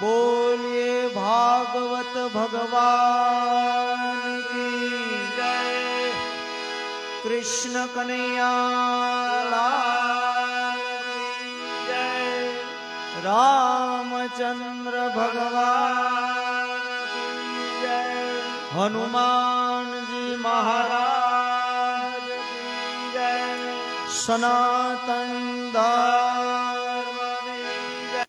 बोलिए भागवत भगवान की जय। कृष्ण कन्हैया लाल की जय। रामचंद्र भगवान की जय। हनुमान जी महाराज की जय। सनातन धर्म की जय।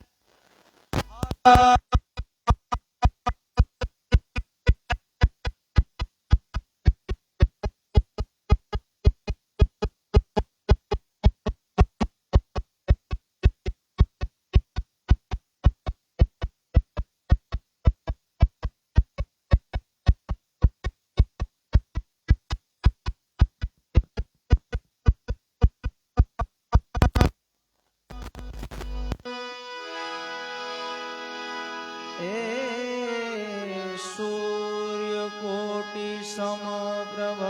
सूर्य कोटि समप्रभ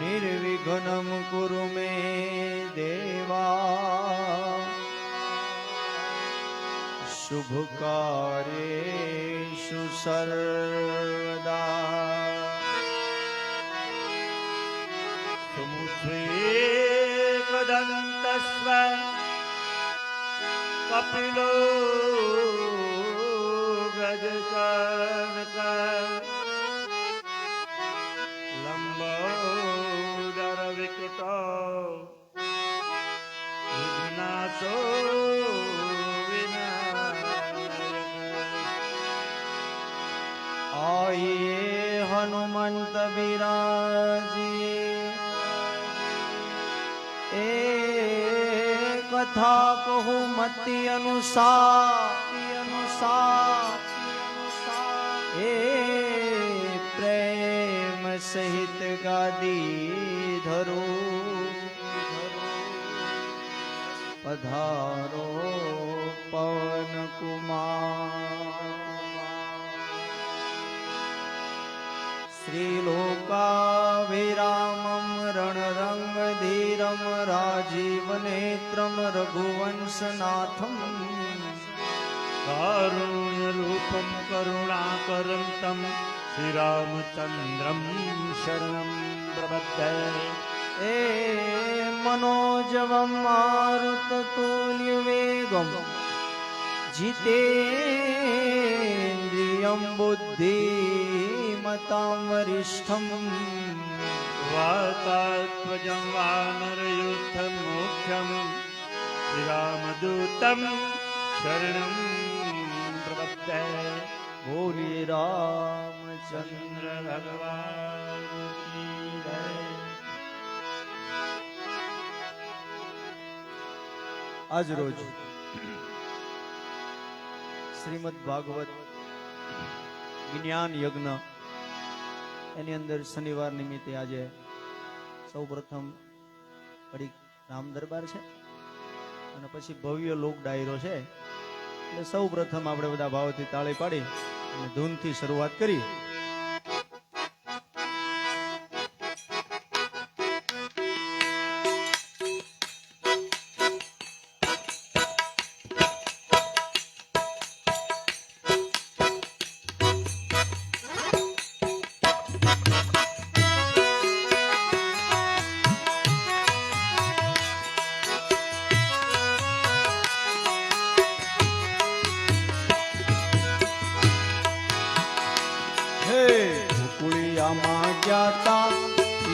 निर्विघ्नं कुरु मे देवा। शुभ कार्येषु सर्वदा। सुमुखेकदन्तस्व कपिलो गजकर्णक लम्बोदरविकटो विघ्नासो विनायक। आइए हनुमंत बिराजिए। कथा कहूँ मति अनुसार ए प्रेम सहित गादी धरो। पधारो पवन कुमार। श्रीलोकाभिरामं रणरंगधीरं राजीवनेत्रं रघुवंशनाथं। कारुण्यरूपं करुणाकरन्तं श्रीरामचन्द्रं शरणं प्रपद्ये। ए मनोजवं मारुततुल्यवेगं जितेन्द्रियं बुद्धिमतां वरिष्ठं। वातात्मजं वानरयूथमुख्यं श्रीरामदूतं शरणं प्रपद्ये। बोलिए रामचंद्र भगवान की जय। આજ રોજ શ્રીમદ ભાગવત જ્ઞાન યજ્ઞ એની અંદર શનિવાર નિમિત્તે આજે સૌ પ્રથમ ઘડીક રામ દરબાર છે અને પછી ભવ્ય લોક ડાયરો છે. એટલે સૌ પ્રથમ આપણે બધા ભાવથી તાળી પાડી અને ધૂનથી શરૂઆત કરી.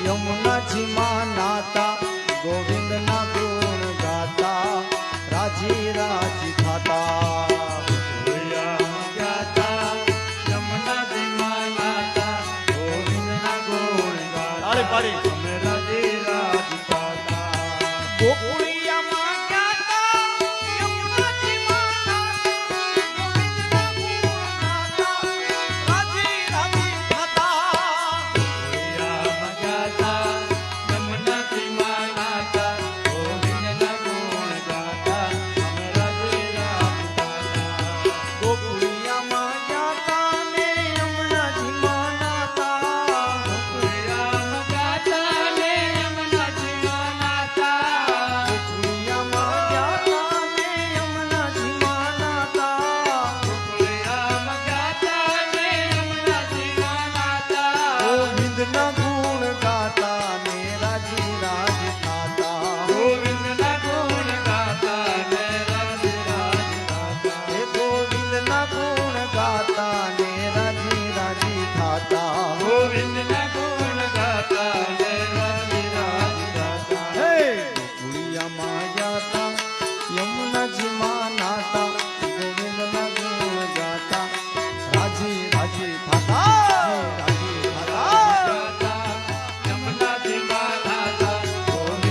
યમુનાજી માં નાતા ગોવિંદ ના ગુણ ગાતા રાજી રાજી થાતા. યમુનાજી માં નાતા ગોવિંદ ના ગુણ ગાતા રાજી રાજી થાતા. ગોકુળિયા માં ગાતા યમુનાજી માં નાતા ગોવિંદ ના ગુણ ગાતા રાજી રાજી થાતા. રાજી થાતા ગોવિંદના ગુણ ગાતા ને રાજી રાજી થાતા. હે ગોવિંદના ગુણ ગાતા ને રાજી રાજી થાતા ગોવિંદના ગુણ ગાતા ને રાજી રાજી થાતા. હે ગોકુળિયામાં જાતા યમુનાજીમાં નાતા ગોવિંદના ગુણ ગાતા રાજી રાજી થાતા રાજી થાતા ગાતા યમુનાજીમાં નાતા. ગોવિંદના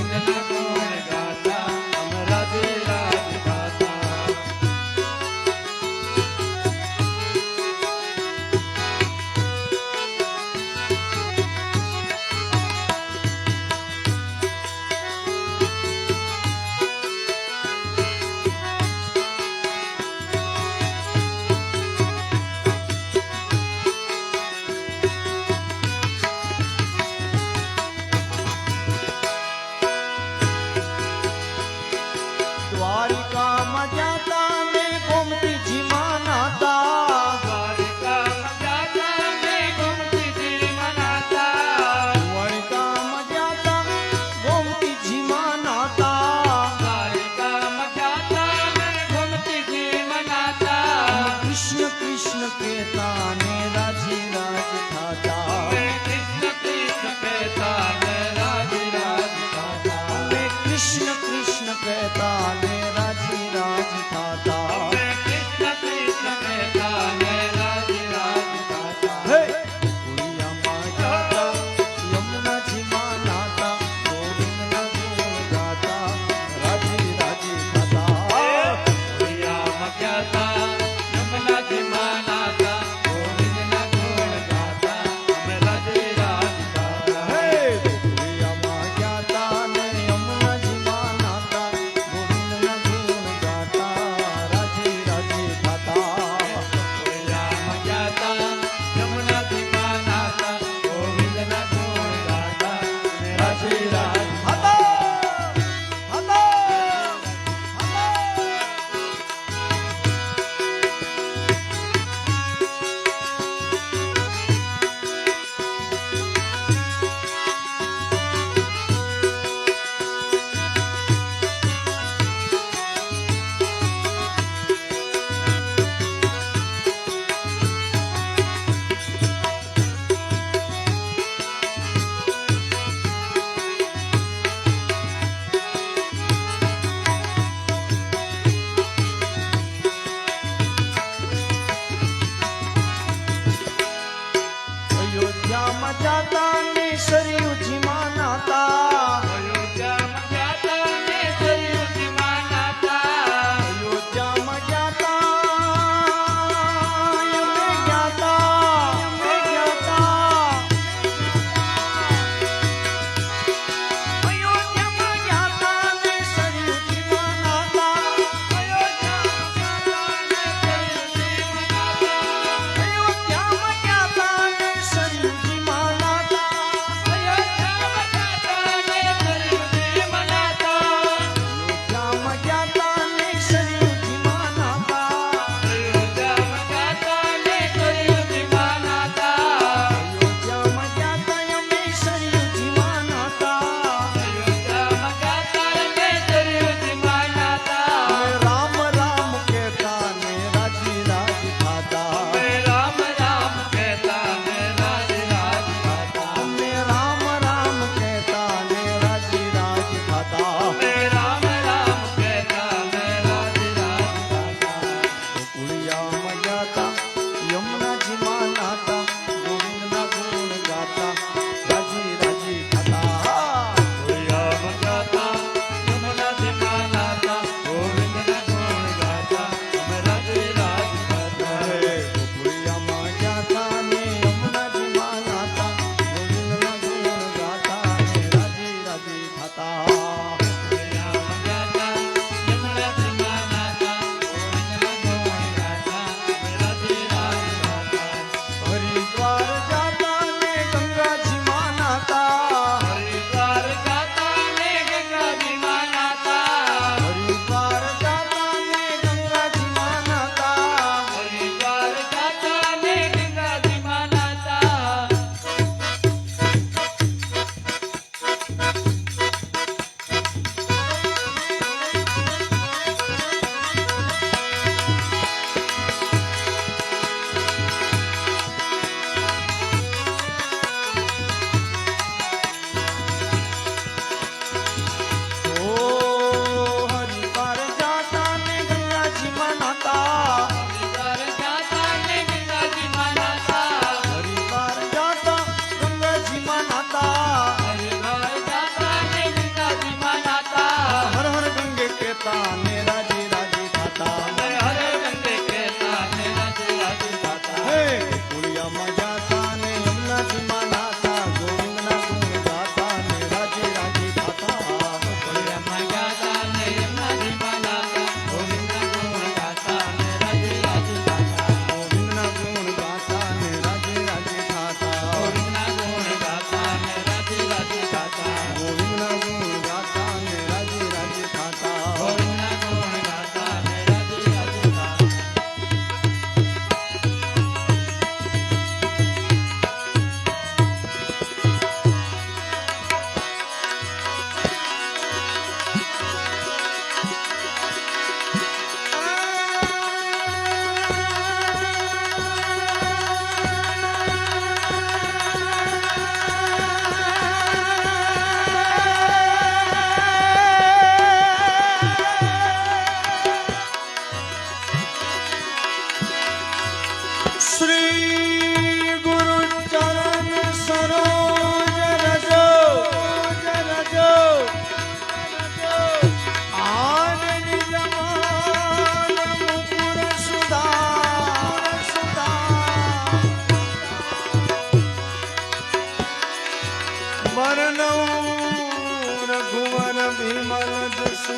વિમલ જસુ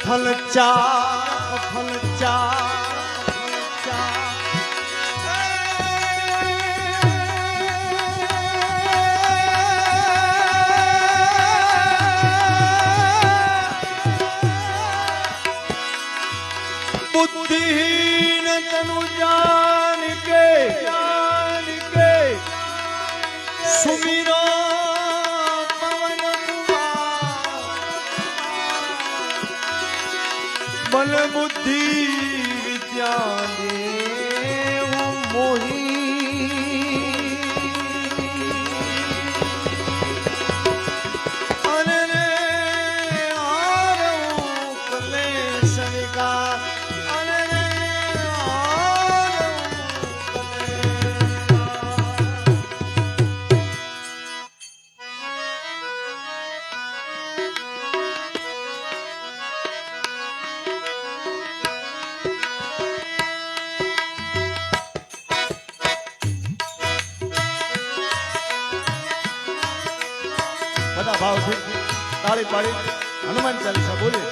ફલ ચા बुद्धिहीन तनु जान के सुमिरो पवन बल बुद्धि विद्या देव मोही अनरे आरो कलेश विकार બધા ભાવથી તાળી પાડી હનુમાન ચાલીસા બોલીએ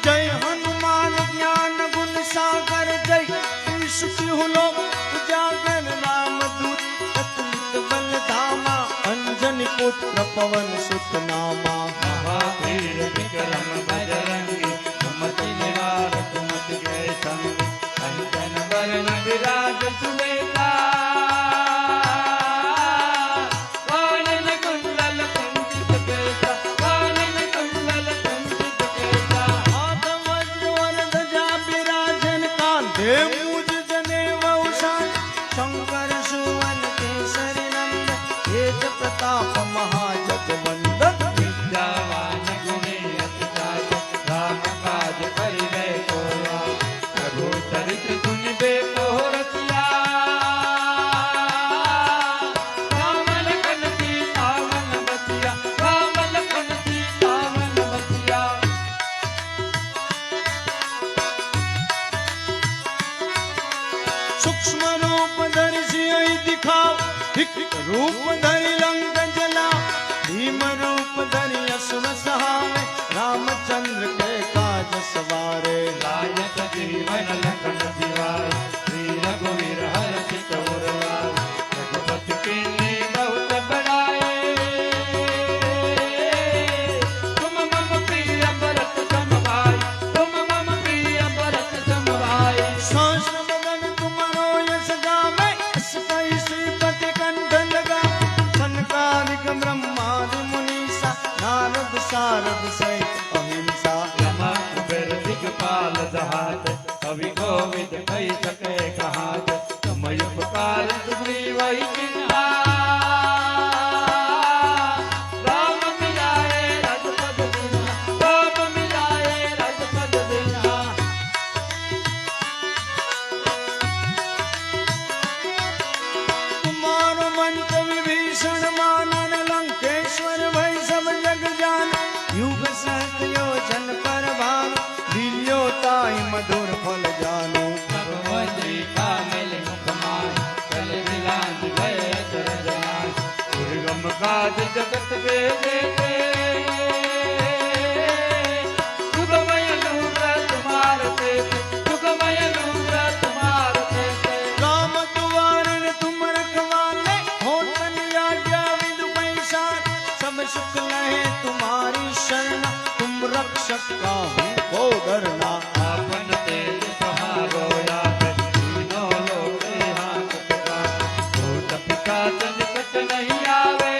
જય હનુમાન જ્ઞાન ગુણ સાગર જય સુખી હુલો ઉજાગર રામ દૂત અતુલિત બલ ધામા અંજની પુત્ર પવન સુત નામા મહાવીર વિક્રમ બજરંગી સુમતિ નિવાર સુમતિ જય સંગી કંચન વરણ વિરાજ સુબેદાર शंकर सुवन केसरी नंद तेज प्रताप महाजगवंदन विद्यावान गुणी अति जात राम काज करिबे को प्रभु चरित्र सुनिबे को रतिया राम लखन सीता मन बसिया राम लखन सीता मन बसिया सूक्ष्म रूप धरि सियहि दिखाओ रूप धरि लंक जला भीम रूप धरि असुर सहारे रामचंद्र के काज सवारे लायक जीवन लखन दिवार श्री रघुवीर हर्षि चौर रघुपति कीन्ही बहुत बड़ाए तुम मम प्रिय भरत सम भाई तुम मम प्रिय भरत सम भाई सहस्र बदन तुम्हारो यश गावे अस कई श्रीपति कंठ लगा सनकादिक ब्रह्मादि मुनीसा नारद सारद सहित अहिंसा यमा कुबेर दिगपाल दहात कवि गोविंद कही सके कहात समय उपकार सुग्रीवहि किन्हा राम मिलाए रघुपति दीन्हा राम मिलाए रघुपति दीन्हा कुमार मंत विभीषण मानन लंकेश्वर भय सब जग जान युग सहस्त्र योजन पर भान लील्यो ताहि मधुर फल जानो भगवती का मिल मुखमान चल दिलांज भय अचर जनान दुर्गम काज जगत वेदे सुगमय लूगा तुम्हार तेते सुगमय लूगा तुम्हार तेते राम दुआरे तुम रखवाले होतन आज्ञा विदु पैसार सब सुख लहे तुम्हारी शरण तुम रक्षक काहू को डरना आपन तेज सहारो यावे तीनों लोक हाथ लगा भूत पिशाच निकट नहीं आवे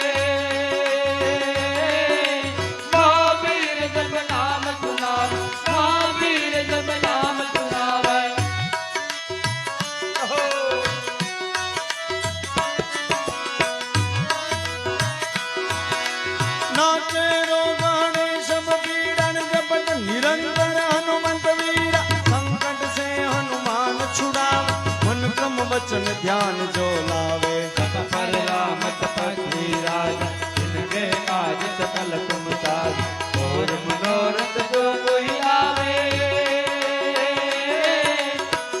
महावीर जब नाम सुनावे महावीर जब नाम सुनावे नाचे रोगाने सब पीड़न जपत निरंतर हनुमंत वीरा संकट से हनुमान छुड़ावे मन क्रम वचन ध्यान जो लावे सत पर राम तपस्वी राज जिनके काज सकल तुम साज और मनोरथ जो कोई आवे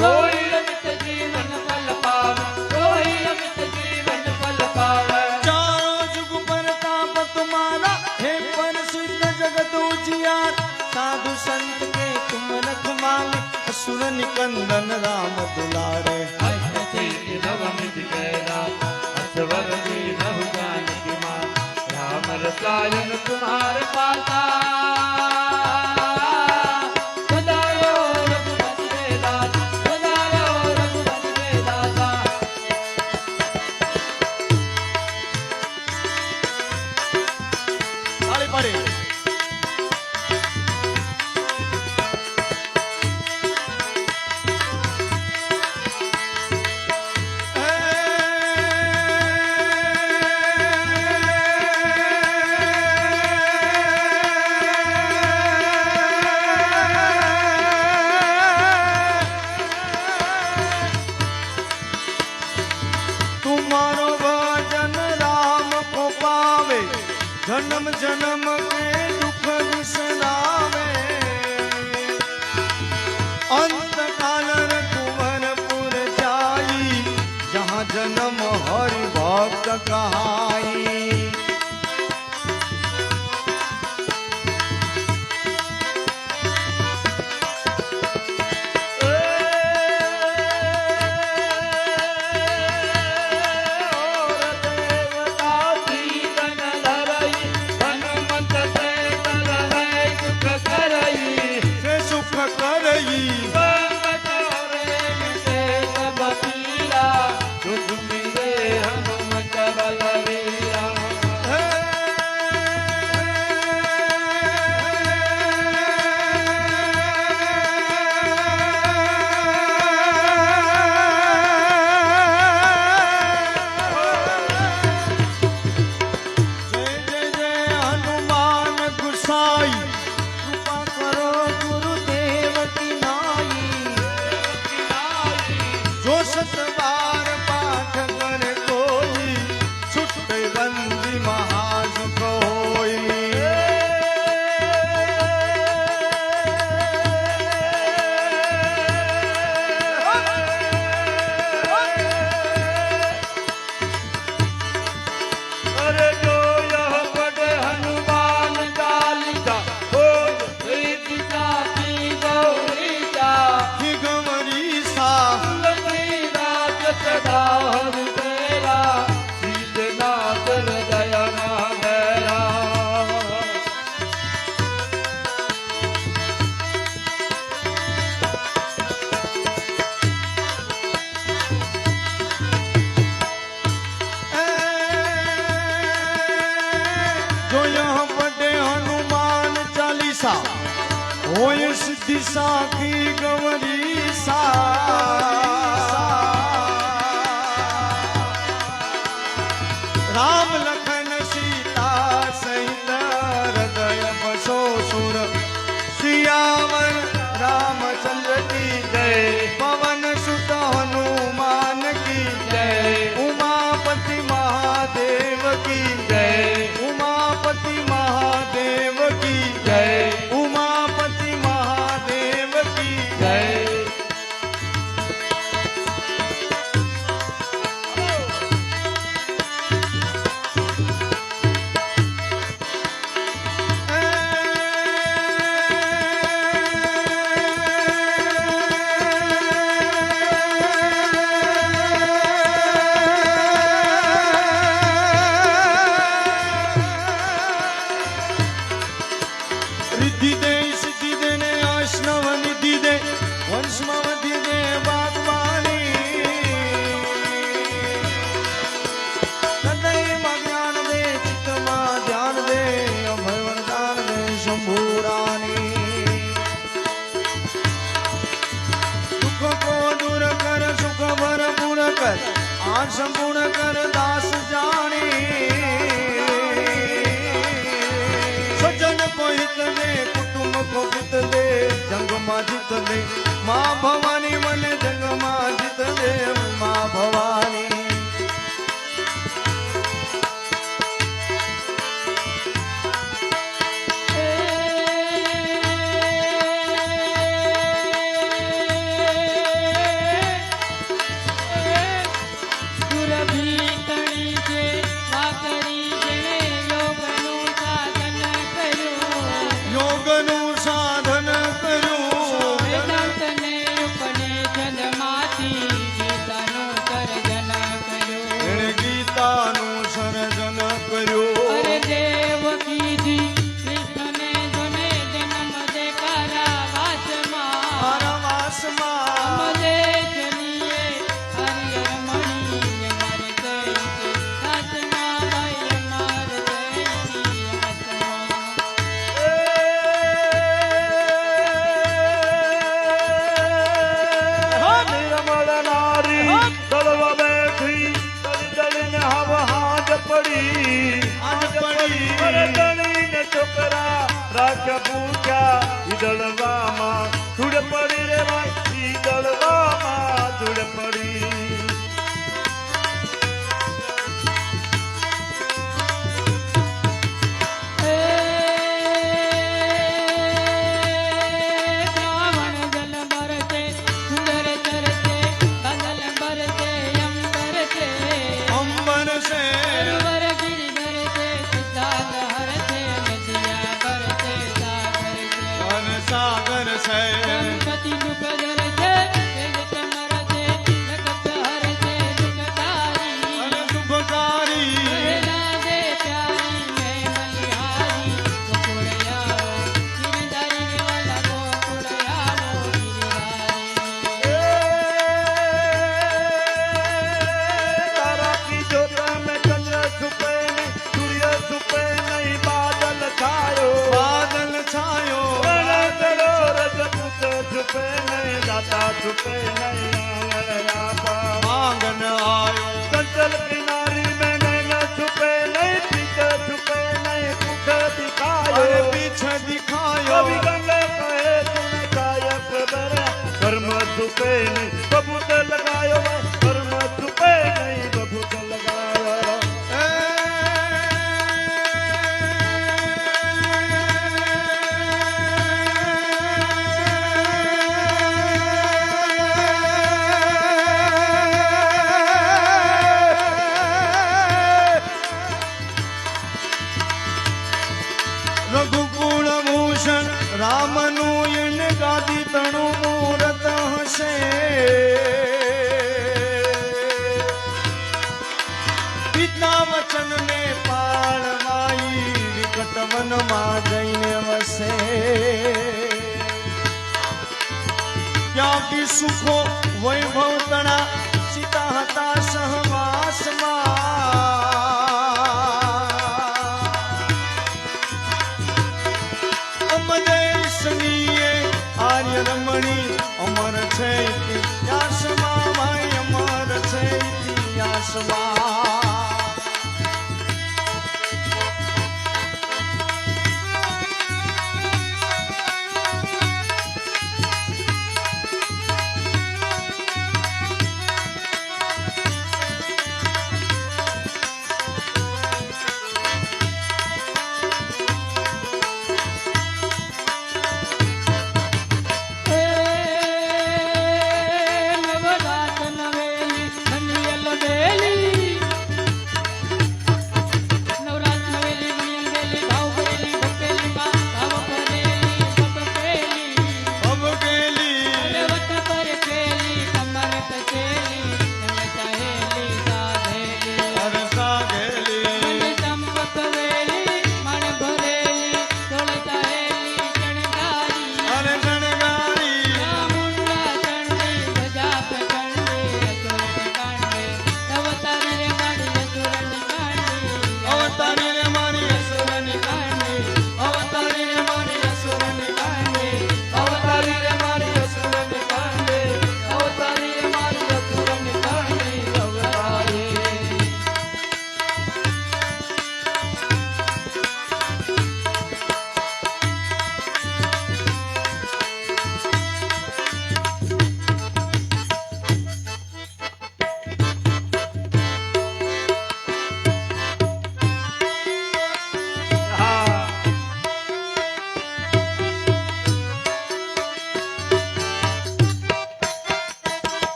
कोई अमित जीवन फल पावे कोई अमित जीवन फल पावे चारों जुग परताप तुम्हारा हे प्रसिद्ध जगत उजियार साधु संत के तुम रखवाले असुर निकंदन राम दुलारे नवमिति कैला असवर नव जानकी माँ राम रसायन तुम्हारे पाता पधारो रघुपति के दाता पधारो रघुपति के दाता ताली पाड़ी तुम्हारो भजन राम को पावे जन्म जन्म के दुख विसरावे अंत काल कुंवरपुर जाई जहाँ जन्म हरि भक्त कहाई सुख करई जय जय जय हनुमान गुसाई कृपा करो गुरुदेव की नाई जो सत बार पाठ करे कोई छुटे बंदी महासुख होई अरे जो यह पढ़े हनुमान चालीसा हो प्रीति की गौरी जा कि गंवरी सा लक्ष्मी राज सदा हरि तेरा सीधनाथ हृदय मेरा जो यहाँ पढ़े हनुमान चालीसा होय सिद्धि साखी गंवरी सा राम लखन सीता सहित हृदय बसो सुर सियावर रामचंद्र की जय पवन सुत हनुमान की जय उमापति महादेव की जय उमापति महादेव की जय उमापति महादेव की जय रिद्धि दे सिद्धि देने आश्नव निधि दे वंशमवधि दे बागवानी हृदय में ज्ञान दे चित्त में ध्यान दे अभय वरदान दे शंभुरानी दुख को दूर कर सुख भरपूर कर आठ संपूर्ण कर दास जानी सज्जन को हित दे कुटुंब को हित दे जंग मां जित दे मां भवानी मन जंग मां जित दे मां भवानी સાક્યા પૂછ્યા ઈદળવામાં ધૂળ પડી રે ભાઈ ઈદળવામાં ધૂળ પડી સાગર છે ગણપતિ નું કદર છે કમર છે જગત હર છે દુઃખતારી અને શુભકારી કહેલા દે પ્યારી મેં બલિહારી ગોકુળયાવો ગિરધારી વાલા ગોકુળયાવો ગિરધારી તારા કી જોત में चंद्र छुपे नहीं सूर्य छुपे नहीं बादल छायो બાદલ છાયો छुपे नहीं दाता छुपे नहीं આંગન આયો चंचल किनारी में नैन छुपे नहीं पीछे छुपे नहीं कुछ दिखायो અરે પીછે દિખાયો कभी गंगे कहे तुमने कायक बरा कर्म छुपे नहीं बबूत लगायो कर्म छुपे नहीं बबूत लगायो રઘુકુળ ભૂષણ રામનું યન ગાદી તણું મૂરત હશે પિતા વચન ને પાળવાઈ વિકટ વનમાં જઈને વસે ક્યાંથી સુખો વૈભવ તણા સીતા હતા સહવાસમાં અમદેશનીએ આર્ય રમણી અમર છે ઇતિહાસમાં ભાઈ અમર છે ઇતિહાસમાં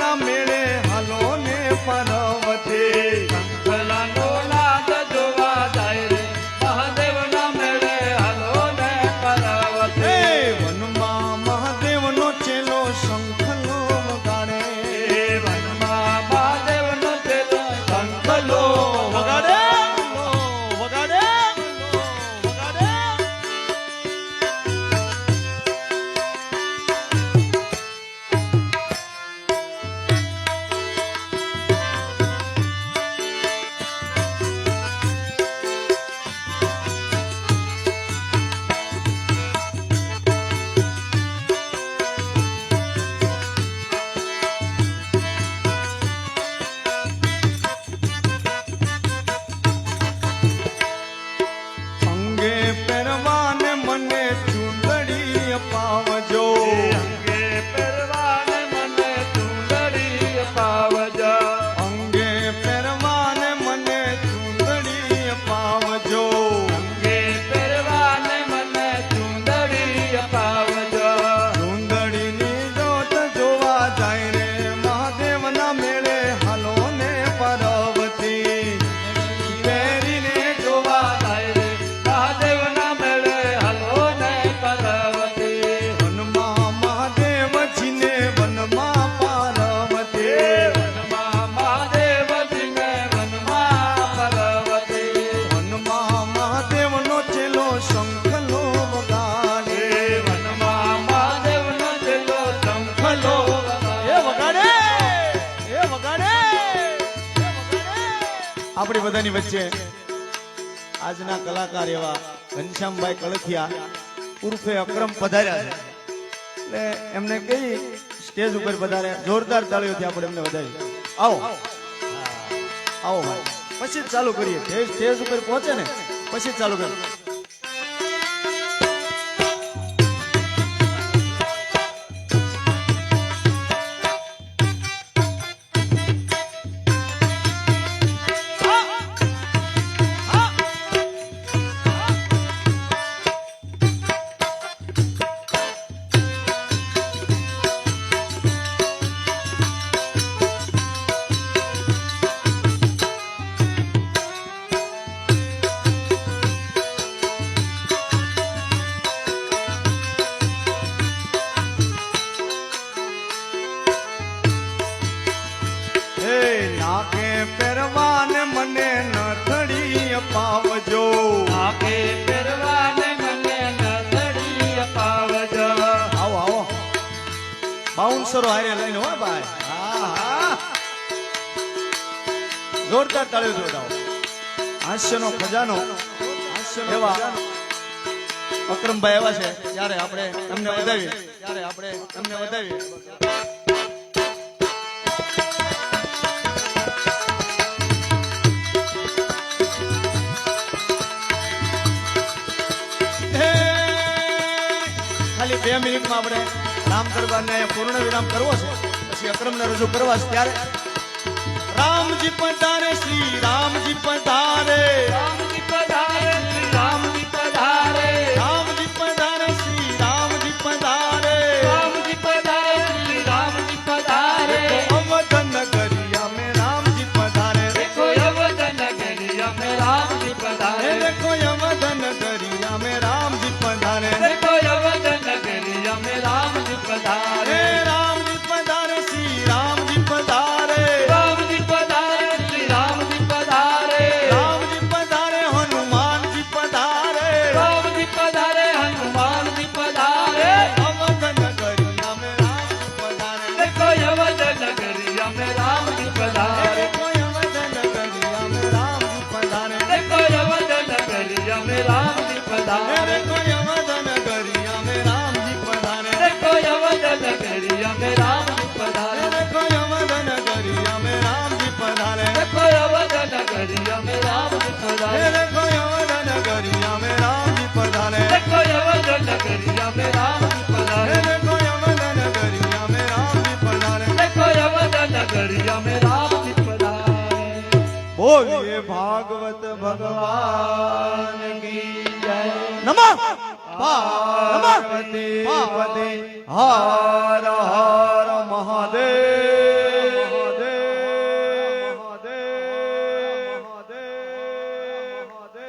મહાદેવના મેળે હાલો ને પર્વતે શંખલાનો નાદ જોવા જાય રે મહાદેવના મેળે હાલો ને પર્વતે. વનમાં મહાદેવનો ચેલો શંખલો વગાડે વનમાં મહાદેવનો ચેલો શંખલો વગાડે વગાડે વગાડે. અંગે પહેરવાને મને ચૂંદડી અપાવજો અંગે પહેરવાને મને ચૂંદડી અપાવજો. અંગે પહેરવાને મને ચૂંદડી અપાવજો અંગે પહેરવાને મને ચૂંદડી અપાવજો. ચૂંદડીની જોત જોવા જાય રે મહાદેવના મેળે હાલો ને પર્વતી પહેરીને જોવા જાય રે મહાદેવના મેળે હાલો ને પર્વતે. વનમાં મહાદેવજીને વનમાં પાર્વતી વનમાં મહાદેવજીને વનમાં પર્વતે. વનમાં મહાદેવનો ચેલો શંખલો વગાડે વનમાં મહાદેવનો ચેલો શંખલો એ વગાડે એ વગાડે આપણી બધાની વચ્ચે આજના કલાકાર એવા ઘનશ્યામભાઈ કળથિયા ઉર્ફે અક્રમ પધાર્યા છે એટલે એમને કઈ સ્ટેજ ઉપર પધારે જોરદાર તાળીઓથી આપણે એમને વધાવી આવો આવો ભાઈ પછી જ ચાલુ કરીએ સ્ટેજ ઉપર પહોંચે ને પછી જ ચાલુ કરીએ. હે નાકે પહેરવાને મને નથડી અપાવજો આંખે પહેરવાને મને નથડી અપાવજો. આવો આવો બાઉન્સરો હારે લઈને હો ભાઈ હા હા જોરદાર તાળીઓ જોડાવો. હાસ્યનો ખજાનો એવા અક્રમભાઈ એવા છે ત્યારે આપણે એમને વધાવીએ ખાલી 2 મિનિટમાં આપણે રામ દરબારને અહીંયા પૂર્ણ વિરામ કરવો છે પછી અક્રમને રજૂ કરવા છે ત્યારે રામજી પધારે શ્રી રામજી પધારે રામજી પધારે શ્રી રામજી પધારે. રામજી પધારે શ્રી રામજી પધારે રામજી પધારે શ્રી રામજી પધારે. અવધન નગરિયા મેં રામજી પધારે દેખો અવધન નગરિયા મેં રામજી પધારે. દેખો અવધન નગરિયા મેં રામજી પધારે દેખો અવધન નગરિયા મેં રામજી પધારે. રામજી પધારે શ્રી રામજી પધારે રામજી પધારે શ્રી રામજી પધારે. રામજી પધારે હનુમાનજી પધારે રામજી પધારે હનુમાનજી પધારે. અવધન નગરિયા મેં રામજી પધારે દેખો અવધન નગરિયા મેં રામજી પધારે. દેખો અવધન નગરિયા મેં રામજી પધારે દેખો અવધન નગરિયા મેં રામજી પધારે. દેખો અવધન નગરિયા મેં રામજી પધારે દેખો અવધન નગરિયા મેં રામજી પધારે. દેખો અવધન નગરિયા મેં રામજી પધારે દેખો અવધન નગરિયા મેં રામજી પધારે. દેખો અવધન નગરિયા મેં રામજી પધારે દેખો અવધન નગરિયા મેં રામજી પધારે. દેખો અવધન નગરિયા મેં રામજી પધારે દેખો અવધન નગરિયા મેં રામજી પધારે. બોલીએ ભાગવત ભગવાન કી જય નમઃ પાર્વતી પતે હા